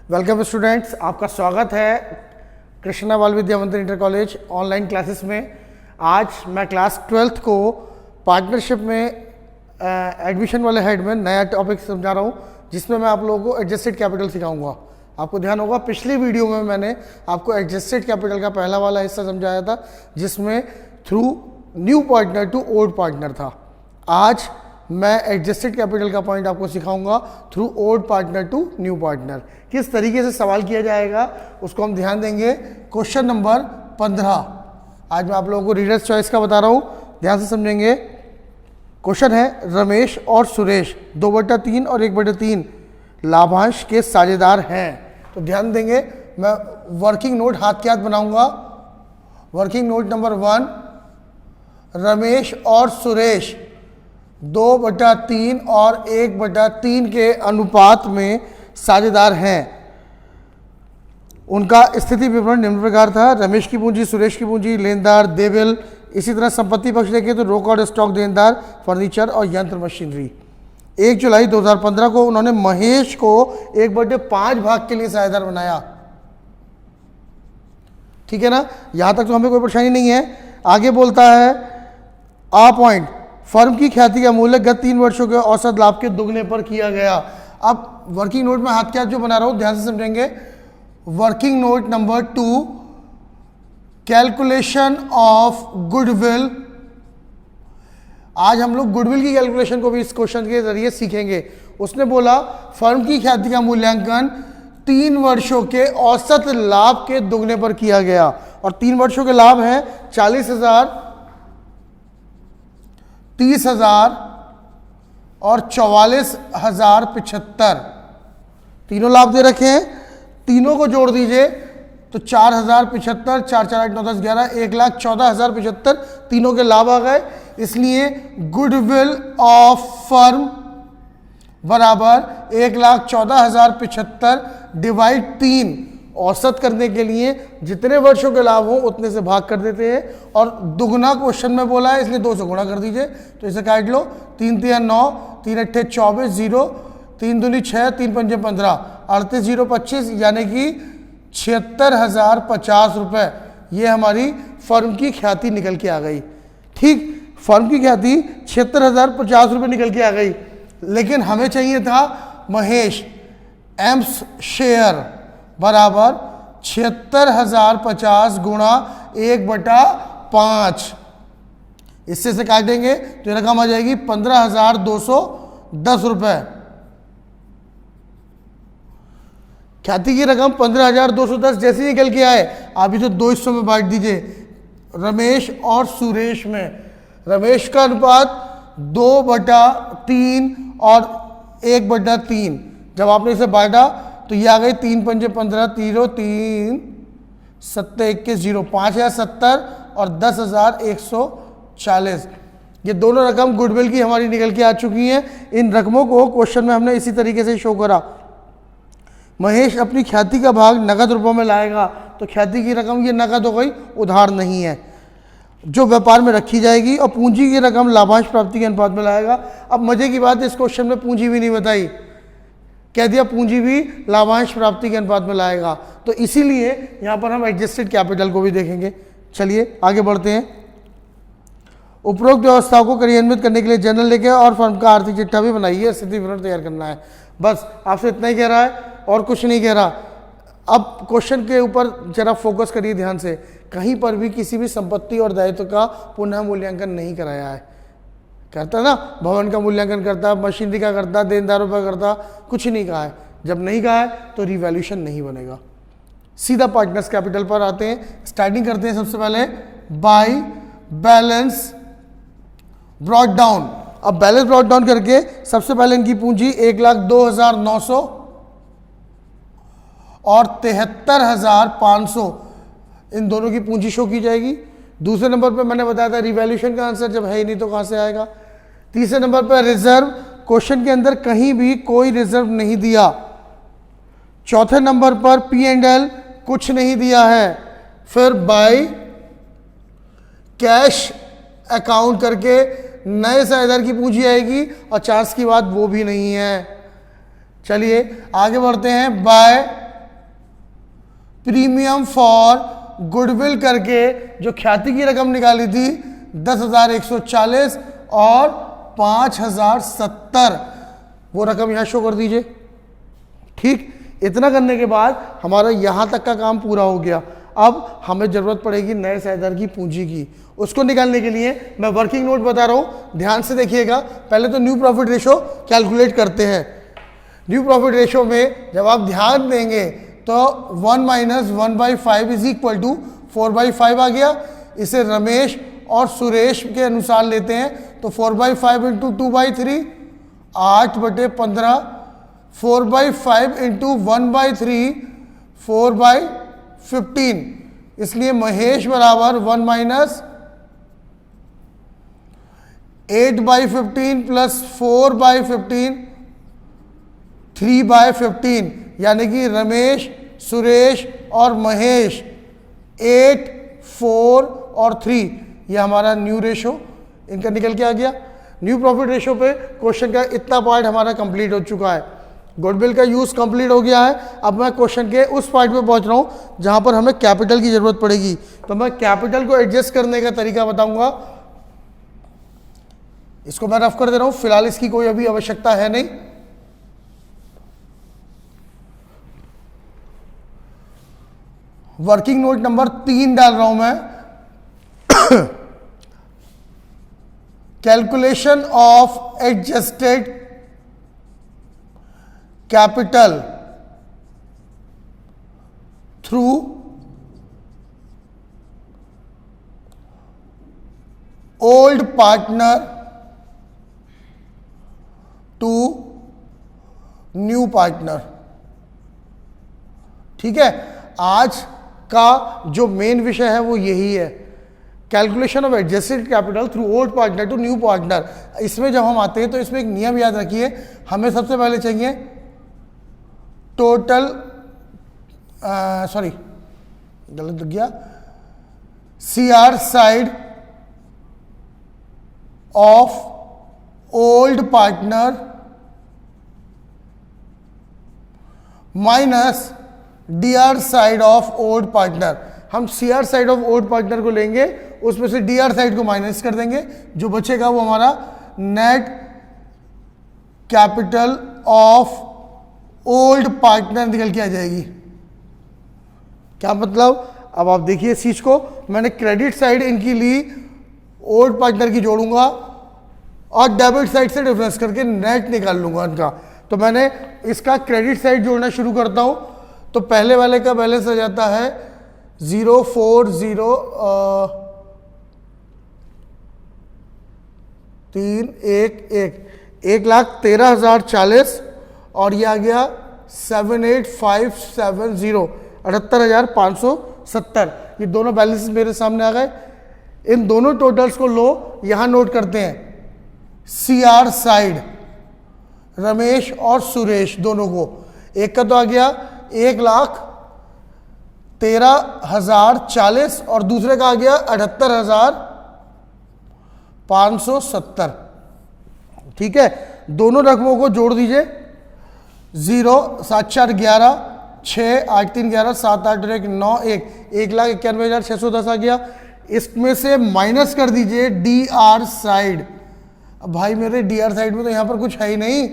Welcome students, आपका स्वागत है कृष्णा बाल विद्या मंदिर इंटर कॉलेज ऑनलाइन क्लासेस में। आज मैं क्लास 12th को पार्टनरशिप में एडमिशन वाले हेड में नया टॉपिक समझा रहा हूँ, जिसमें मैं आप लोगों को एडजस्टेड कैपिटल सिखाऊंगा। आपको ध्यान होगा पिछली वीडियो में मैंने आपको एडजस्टेड कैपिटल का पहला वाला हिस्सा समझाया था, जिसमें through new partner to old partner था। आज मैं एडजस्टेड कैपिटल का पॉइंट आपको सिखाऊंगा through old partner to new partner. किस तरीके से सवाल किया जाएगा उसको हम ध्यान देंगे। क्वेश्चन नंबर 15 आज मैं आप लोगों को रीडर्स चॉइस का बता रहा हूँ, ध्यान से समझेंगे। क्वेश्चन है, रमेश और सुरेश 2/3 और 1/3 लाभांश के साझेदार हैं। तो ध्यान देंगे, मैं वर्किंग नोट हाथ के हाथ बनाऊंगा। वर्किंग नोट नंबर 1, रमेश और सुरेश 2/3 और 1/3 के अनुपात में साझेदार हैं। उनका स्थिति विवरण निम्न प्रकार था। रमेश की पूंजी, सुरेश की पूंजी, लेनदार देवेल। इसी तरह संपत्ति पक्ष देखें तो रोक और स्टॉक देनदार, फर्नीचर और यंत्र मशीनरी। 1 जुलाई 2015 को उन्होंने महेश को 1/5 भाग के लिए साझेदार बनाया। ठीक है ना, यहां तक तो हमें कोई परेशानी नहीं है। आगे बोलता है आ पॉइंट, फर्म की ख्याति का मूल्य गत 3 वर्षों के औसत लाभ के दुगने पर किया गया। अब वर्किंग नोट में हाथ के हाथ जो बना रहा हूं, ध्यान से समझेंगे। Working note number 2, calculation of goodwill. आज हम लोग गुडविल की कैलकुलेशन को भी इस क्वेश्चन के जरिए सीखेंगे। उसने बोला फर्म की ख्याति का मूल्यांकन 3 वर्षों के औसत लाभ के दुगने पर किया गया, और 3 वर्षों के लाभ हैं 40,000, 30,000 और 44,075। तीनों लाभ दे रखे हैं, तीनों को जोड़ दीजिए तो 4,075, 4 4 8 9 10 11, 1,14,075 तीनों के लाभ आ गए। इसलिए गुडविल ऑफ फर्म बराबर 1,14,075 डिवाइड 3। औसत करने के लिए जितने वर्षों के लाभ हो उतने से भाग कर देते हैं, और दुगना क्वेश्चन में बोला है इसलिए 2 से गुणा कर दीजिए। तो इसे काट लो, 3 3 9, 3 8 24, 0, 3 दूनी 6, 3 पंजे 15, 38 0 25, यानी कि 76,050 रुपये। ये हमारी फर्म की ख्याति निकल के आ गई। ठीक, फर्म की ख्याति 76,050 रुपये निकल के आ गई, लेकिन हमें चाहिए था महेश एम्स शेयर बराबर 76,050 गुणा 1/5। इससे से काटेंगे तो रकम आ जाएगी 15,210 रुपये। ख्याति की रकम 15,210 जैसे निकल के आए, आप इसे 2 हिस्सों में बांट दीजिए। रमेश और सुरेश में रमेश का अनुपात 2/3 और 1/3। जब आपने इसे बांटा तो ये आ गई 3 पंजे 15, 3 3 7 21 0, 5,070 और 10,140। ये दोनों रकम गुडविल की हमारी निकल के आ चुकी हैं। इन रकमों को क्वेश्चन में हमने इसी तरीके से शो करा। महेश अपनी ख्याति का भाग नगद रुपयों में लाएगा, तो ख्याति की रकम ये नगद हो गई, उधार नहीं है, जो व्यापार में रखी जाएगी, और पूंजी की रकम लाभांश प्राप्ति के अनुपात में लाएगा। अब मजे की बात है, इस क्वेश्चन में पूंजी भी नहीं बताई, कह दिया पूंजी भी लाभांश प्राप्ति के अनुपात में लाएगा। तो इसीलिए यहां पर हम एडजस्टेड कैपिटल को भी देखेंगे। चलिए आगे बढ़ते हैं। उपरोक्त व्यवस्थाओं को क्रियान्वित करने के लिए जर्नल लेके और फर्म का आर्थिक चिट्ठा भी बनाइए, स्थिति विवरण तैयार करना है। बस आपसे इतना ही कह रहा है और कुछ नहीं कह रहा। अब क्वेश्चन के ऊपर जरा फोकस करिए ध्यान से। कहीं पर भी किसी भी संपत्ति और दायित्व का पुनः मूल्यांकन नहीं कराया है। करता ना, भवन का मूल्यांकन करता, मशीनरी का करता, देनदारों का करता, कुछ नहीं कहा है। जब नहीं कहा है तो रिवैल्यूएशन नहीं बनेगा। सीधा पार्टनर्स कैपिटल पर आते हैं। स्टार्टिंग करते हैं सबसे पहले बाय बैलेंस ब्रॉट डाउन। अब बैलेंस ब्रॉट डाउन करके सबसे पहले इनकी पूंजी 1,02,900 और 73,500, इन दोनों की पूंजी शो की जाएगी। दूसरे नंबर पर मैंने बताया था रिवैल्यूएशन का आंसर जब है ही नहीं तो कहां से आएगा। तीसरे नंबर पर रिजर्व, क्वेश्चन के अंदर कहीं भी कोई रिजर्व नहीं दिया। चौथे नंबर पर P&L कुछ नहीं दिया है। फिर बाय कैश अकाउंट करके नए साझेदार की पूंजी आएगी, और चार्ज की बात वो भी नहीं है। चलिए आगे बढ़ते हैं। बाय प्रीमियम फॉर गुडविल करके जो ख्याति की रकम निकाली थी 10,140 और 5,070, वो रकम यहाँ शो कर दीजिए। ठीक, इतना करने के बाद हमारा यहाँ तक का काम पूरा हो गया। अब हमें ज़रूरत पड़ेगी नए शेयरधारक की पूंजी की। उसको निकालने के लिए मैं वर्किंग नोट बता रहा हूँ, ध्यान से देखिएगा। पहले तो न्यू प्रॉफिट रेशो कैलकुलेट करते हैं। न्यू प्रॉफिट रेशो में जब आप ध्यान देंगे तो 1 - 1/5 इज इक्वल टू 4/5 आ गया। इसे रमेश और सुरेश के अनुसार लेते हैं तो 4/5 इंटू 2/3 8/15, 4/5 इंटू 1/3 4/15। इसलिए महेश बराबर 1 - 8/15 प्लस 4/15 3/15, यानी कि रमेश, सुरेश और महेश 8, 4 और 3, ये हमारा न्यू रेशो इनका निकल के आ गया। न्यू प्रॉफिट रेशो पे क्वेश्चन का इतना पार्ट हमारा कंप्लीट हो चुका है। गुडविल का यूज़ कंप्लीट हो गया है। अब मैं क्वेश्चन के उस पार्ट पे पहुंच रहा हूँ जहां पर हमें कैपिटल की ज़रूरत पड़ेगी। तो मैं कैपिटल को एडजस्ट करने का तरीका बताऊंगा। इसको मैं रफ कर दे रहा हूँ, फिलहाल इसकी कोई अभी आवश्यकता है नहीं। वर्किंग नोट नंबर 3 डाल रहा हूं मैं। Calculation of adjusted capital through old partner to new partner. ठीक है, आज का जो मेन विषय है वो यही है, calculation of adjusted capital through old partner to new partner. इसमें जब हम आते हैं तो इसमें एक नियम याद रखिए, हमें सबसे पहले चाहिए टोटल, सॉरी गलत लग गया, CR side of old partner minus DR side of old partner. हम CR side of old partner को लेंगे, उसमें से DR साइड को माइनस कर देंगे, जो बचेगा वो हमारा net capital of old partner निकल के आ जाएगी। क्या मतलब, अब आप देखिए इस चीज को, मैंने क्रेडिट साइड इनकी ली, ओल्ड पार्टनर की जोड़ूंगा और डेबिट साइड से डिफरेंस करके नेट निकाल लूंगा इनका। तो मैंने इसका क्रेडिट साइड जोड़ना शुरू करता हूं। तो पहले वाले का बैलेंस आ जाता है 0,40,3,1,1 1,13,040 और ये आ गया 78,570 78,570। ये दोनों बैलेंस मेरे सामने आ गए। इन दोनों टोटल्स को लो, यहां नोट करते हैं। CR साइड रमेश और सुरेश दोनों को, एक का तो आ गया 1,13,040 और दूसरे का आ गया 78,570। ठीक है, दोनों रकमों को जोड़ दीजिए। 0 7 4 11 6 8 3 11 7 8 1 9 1 1,91,610 आ गया। इसमें से माइनस कर दीजिए DR साइड। अब भाई मेरे DR साइड में तो यहाँ पर कुछ है ही नहीं,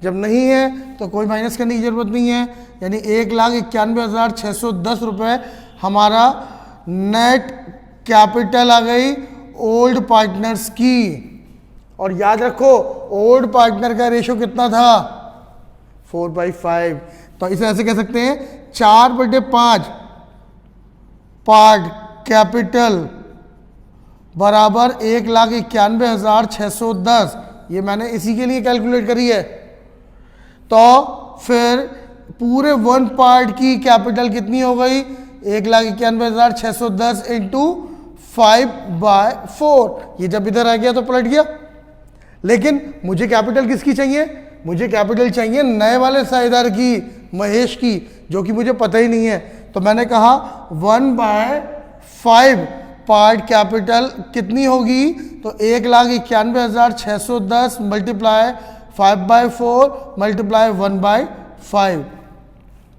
जब नहीं है तो कोई माइनस करने की जरूरत नहीं है, यानी 1,91,610 रुपये हमारा नेट कैपिटल आ गई ओल्ड पार्टनर्स की। और याद रखो ओल्ड पार्टनर का रेशो कितना था, 4/5। तो इसे ऐसे कह सकते हैं 4/5 पार्ट कैपिटल बराबर 1,91,610। ये मैंने इसी के लिए कैलकुलेट करी है। तो फिर पूरे 1 पार्ट की कैपिटल कितनी हो गई, 1,91,610 इंटू 5/4। ये जब इधर आ गया तो पलट गया। लेकिन मुझे कैपिटल किसकी चाहिए, मुझे कैपिटल चाहिए नए वाले साझेदार की, महेश की, जो कि मुझे पता ही नहीं है। तो मैंने कहा 1/5 पार्ट कैपिटल कितनी होगी, तो 1,91,610 मल्टीप्लाई 5/4 मल्टीप्लाई 1/5।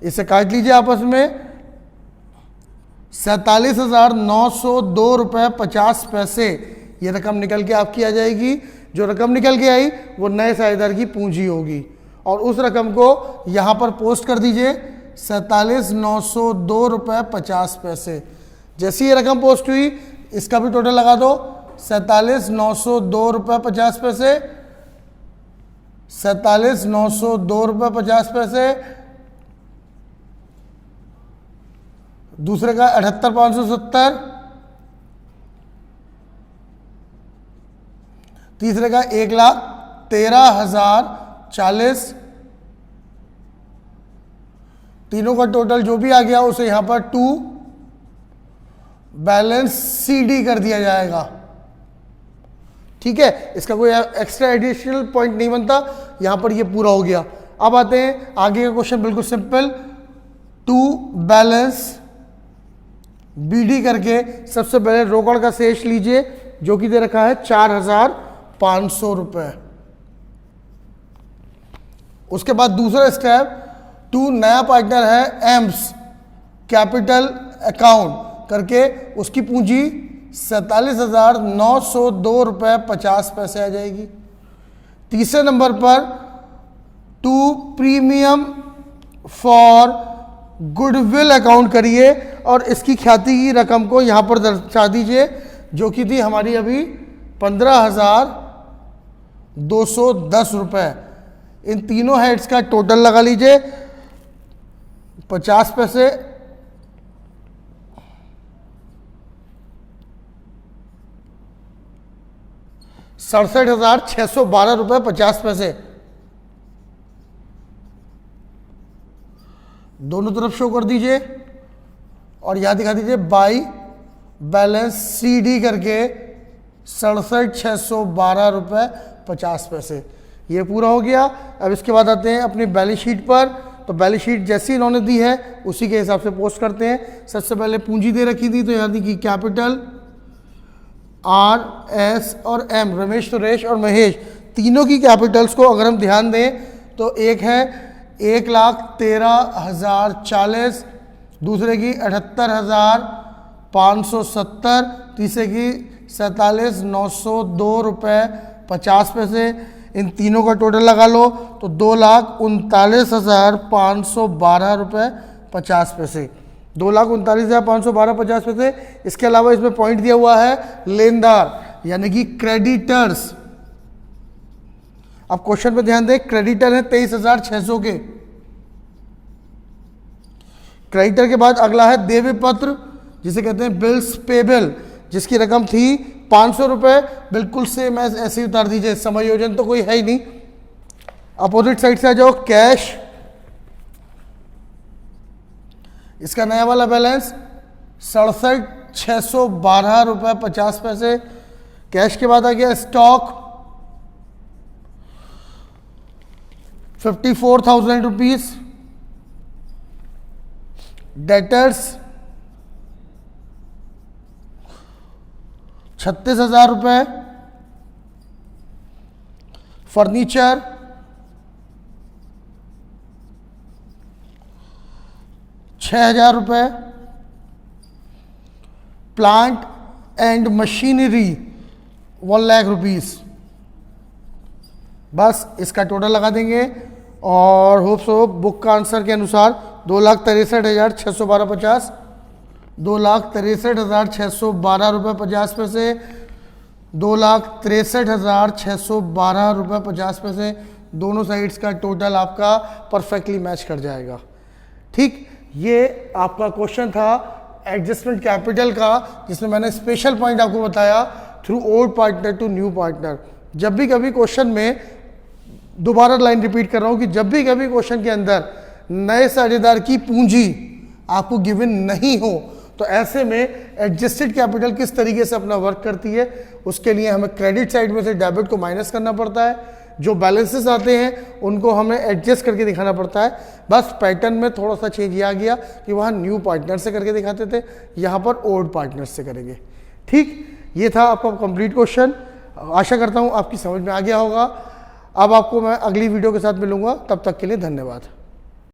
इसे काट लीजिए आपस में, 47,902 रुपये 50 पैसे, ये रकम निकल के आपकी आ जाएगी। जो रकम निकल के आई वो नए साझेदार की पूंजी होगी और उस रकम को यहाँ पर पोस्ट कर दीजिए 47,902 रुपये 50 पैसे। जैसी ये रकम पोस्ट हुई इसका भी टोटल लगा दो 47,902 रुपये 50 पैसे, 47,902 रुपये 50 पैसे, दूसरे का 78,570, तीसरे का 1,13,040, तीनों का टोटल जो भी आ गया उसे यहां पर टू बैलेंस CD कर दिया जाएगा। ठीक है, इसका कोई एक्स्ट्रा एडिशनल पॉइंट नहीं बनता, यहां पर ये पूरा हो गया। अब आते हैं आगे का क्वेश्चन, बिल्कुल सिंपल। टू बैलेंस BD करके सबसे पहले रोकड़ का शेष लीजिए जो कि दे रखा है 4,500 रुपये। उसके बाद दूसरा स्टेप, टू नया पार्टनर है एम्स कैपिटल अकाउंट करके उसकी पूंजी 47,902 रुपये 50 पैसे आ जाएगी। तीसरे नंबर पर to premium for goodwill account करिए और इसकी ख्याति की रकम को यहां पर दर्शा दीजिए जो कि थी हमारी अभी 15,210 रुपये। इन तीनों हेड्स का टोटल लगा लीजिए 50 पैसे, 67,612 रुपये 50 पैसे। दोनों तरफ शो कर दीजिए और यहां दिखा दीजिए बाई बैलेंस CD करके 67,612 रुपये 50 पैसे। ये पूरा हो गया। अब इसके बाद आते हैं अपनी बैलेंस शीट पर। तो बैलेंस शीट जैसी इन्होंने दी है उसी के हिसाब से पोस्ट करते हैं। सबसे पहले पूंजी दे रखी थी तो यहाँ दी कि कैपिटल RS और M, रमेश, सुरेश और महेश, तीनों की कैपिटल्स को अगर हम ध्यान दें तो एक है 1,13,040, दूसरे की 78,570, तीसरे की 47,902 रुपये 50 पैसे। इन तीनों का टोटल लगा लो तो 2,39,512 रुपये 50 पैसे, 2,39,512 50 पैसे। इसके अलावा इसमें पॉइंट दिया हुआ है लेनदार यानी कि क्रेडिटर्स। अब क्वेश्चन में ध्यान दें, क्रेडिटर है 23,600 के। क्रेडिटर के बाद अगला है देय पत्र जिसे कहते हैं बिल्स पेबल, जिसकी रकम थी 500 रुपये। बिल्कुल सेम ऐसे ही उतार दीजिए, समायोजन तो कोई है ही नहीं। अपोजिट साइड से आ जाओ, कैश, इसका नया वाला बैलेंस 67,612 रुपये 50 पैसे। कैश के बाद आ गया स्टॉक 54,000 रुपीज, डेटर्स 36,000 रुपये, फर्नीचर 6,000 रुपये, plant and machinery 1 lakh rupees. बस इसका टोटल लगा देंगे और होप सो बुक का आंसर के अनुसार 2,63,612 50, 2,63,612 रुपये 50 पैसे, 2,63,612 रुपये 50 पैसे। दोनों साइड्स का टोटल आपका परफेक्टली मैच कर जाएगा। ठीक, ये आपका क्वेश्चन था एडजस्टमेंट कैपिटल का, जिसमें मैंने स्पेशल पॉइंट आपको बताया through old partner to new partner. जब भी कभी क्वेश्चन में, दोबारा लाइन रिपीट कर रहा हूं कि जब भी कभी क्वेश्चन के अंदर नए साझेदार की पूंजी आपको गिवन नहीं हो तो ऐसे में एडजस्टेड कैपिटल किस तरीके से अपना वर्क करती है, उसके लिए हमें क्रेडिट साइड में से डेबिट को माइनस करना पड़ता है। जो बैलेंसेस आते हैं उनको हमें एडजस्ट करके दिखाना पड़ता है। बस पैटर्न में थोड़ा सा चेंज ये आ गया कि वहाँ न्यू पार्टनर से करके दिखाते थे, यहाँ पर ओल्ड पार्टनर से करेंगे। ठीक, ये था आपका कंप्लीट क्वेश्चन। आशा करता हूँ आपकी समझ में आ गया होगा। अब आपको मैं अगली वीडियो के साथ मिलूंगा, तब तक के लिए धन्यवाद।